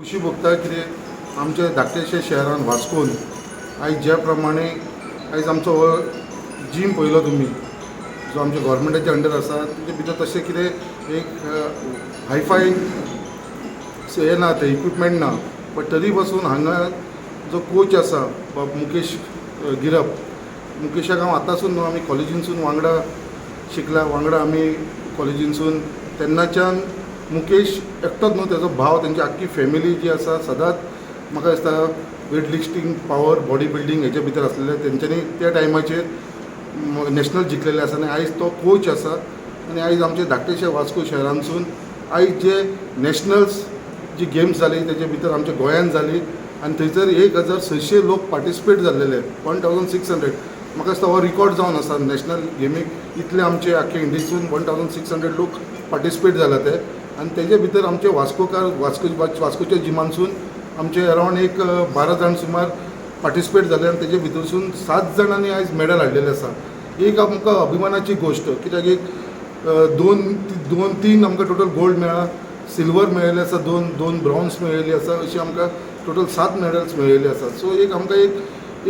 खुशी भोगता कितें आमच्या धाकटेशे शहरान वास्कोन आयज ज्या प्रमाणे आयज आमचो हो जीम पळयलो तुमी जो आमच्या गव्हर्मेंटाच्या अंडर आसा तेजे भितर तशें कितें एक हायफाय हें ना ते इक्विपमेंट ना बट तरी पासून हांगा जो कोच आसा मुकेश गिरप मुकेशाक हांव आतांसून न्हू आमी कॉलेजीनसून वांगडा शिकला वांगडा आमी कॉलेजीनसून तेन्नाच्यान मुकेश एकटोच न्हू तेजो भाव तेंची आख्खी फॅमिली जी आसा सदांच म्हाका दिसता weight lifting power body building हेचे भितर आसलेले तेंच्यांनी त्या टायमाचेर नॅशनल जिखलेले आसा आनी आयज तो कोच आसा आनी आयज आमचे धाकटेशे वास्को शहरांसून आयज जे नॅशनल्स जी गेम्स जाली तेजे भितर आमच्या गोंयांत जाली आनी थंयसर 1600 लोक पार्टिसिपेट जाल्लेले 1600 म्हाका दिसता हो रिकॉर्ड जावन आसा नॅशनल गेमीक इतले आमचे आख्खे इंडियेसून 1600 लोक पार्टिसिपेट जाला ते आनी तेजे भितर आमचे वास्कोकार वास्कोच्या जिमानसून आमचे अरावंड एक 12 जाण सुमार पार्टिसिपेट जाले आनी तेजे भितरसून 7 जाणांनी आयज मेडल हाडलेले आसा एक आमकां अभिमानाची गोश्ट कित्याक एक दोन तीन आमकां टोटल गोल्ड मेळ्ळा सिल्वर मेळिल्ले आसा दोन ब्रॉन्झ मेळिल्ली आसा अशी आमकां टोटल 7 मेडल्स मेळिल्ले आसा सो एक आमकां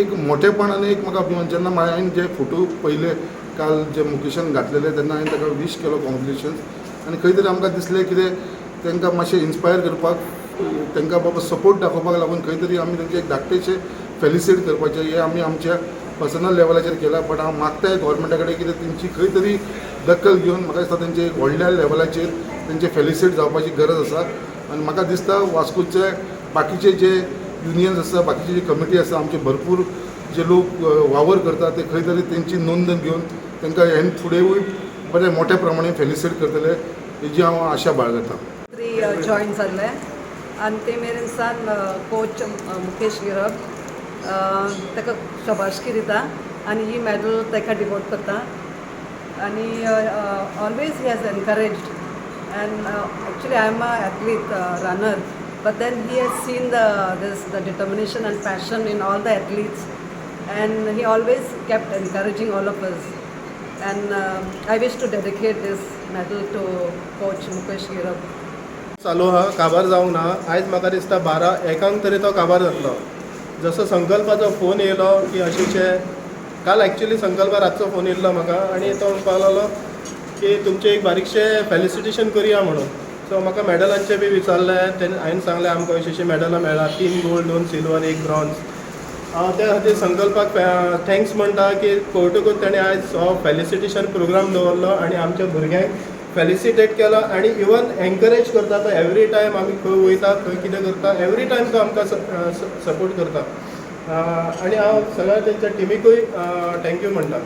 एक मोठेपण आनी एक म्हाका अभिमान जेन्ना हांवें जे फोटो पयले काल जे मुकेशान घातलेले तेन्ना हांवें ताका विश केलो कॉंग्रेच्युलेशन्स आनी खंय तरी आमकां दिसलें कितें तांकां मातशें इन्स्पायर करपाक तांकां बाबा सपोर्ट दाखोवपाक लागून खंय तरी आमी तांचे एक धाकटेशें फेलिसिट करपाचें हें आमी आमच्या पर्सनल लेवलाचेर केलां बट हांव मागताय गोवोरमेंटा कडेन कितें तेंची खंय तरी दखल घेवन म्हाका दिसता तेंचे एक व्हडल्या लेवलाचेर तेंचे फेलिसिट जावपाची गरज आसा आनी म्हाका दिसता वास्कोचे बाकीचे जे युनियन्स आसा बाकीचे जे कमिटी आसा आमचे भरपूर जे लोक वावर करता ते खंय तरी तेंची नोंद घेवन तांकां हे फुडेंूय बरें मोठ्या प्रमाणे फेलिसिट करतले हेजी हांव आशा बाळगतां जॉईन जाल्ले आनी ते मेरेन सान कोच मुकेश गिरप ताका शबाशकी दिता आनी ही मॅडल ताका डिवोट करता आनी always he has encouraged and actually I am an athlete runner but then he has seen the determination and passion in all the athletes and he always kept encouraging all of us and I wish to dedicate this medal to coach Mukesh Girab. चालू हा काबार जावंक ना आयज म्हाका दिसता 12:01 तरी तो काबार जातलो जसो संकल्पाचो फोन येयलो की अशेंचे काल एक्चुअली संकल्पा रातचो फोन येयल्लो म्हाका आनी तो म्हणपाक लागलो की तुमचे एक बारीकशे फेलिसिटेशन करुया म्हणून सो म्हाका मॅडलांचे बी विचारलें तेन्ना हांवें सांगलें आमकां अशीं मॅडलां मेळ्ळा 3 गोल्ड 2 सिल्वर 1 ब्रॉन्झ हांव त्या खातीर संकल्पाक थँक्स म्हणटा की कोर्टूकूच ताणें आयज हो फेलिसिटेशन प्रोग्राम दवरलो आनी आमच्या भुरग्यांक फेलिसिटेट केलो आनी इवन एनकरेज करता तो एवरी टायम आमी खंय वयता खंय कितें करता एवरी टायम तो आमकां सपोर्ट करता आनी हांव सगळ्या तेंच्या टिमीकूय थँक्यू म्हणटा.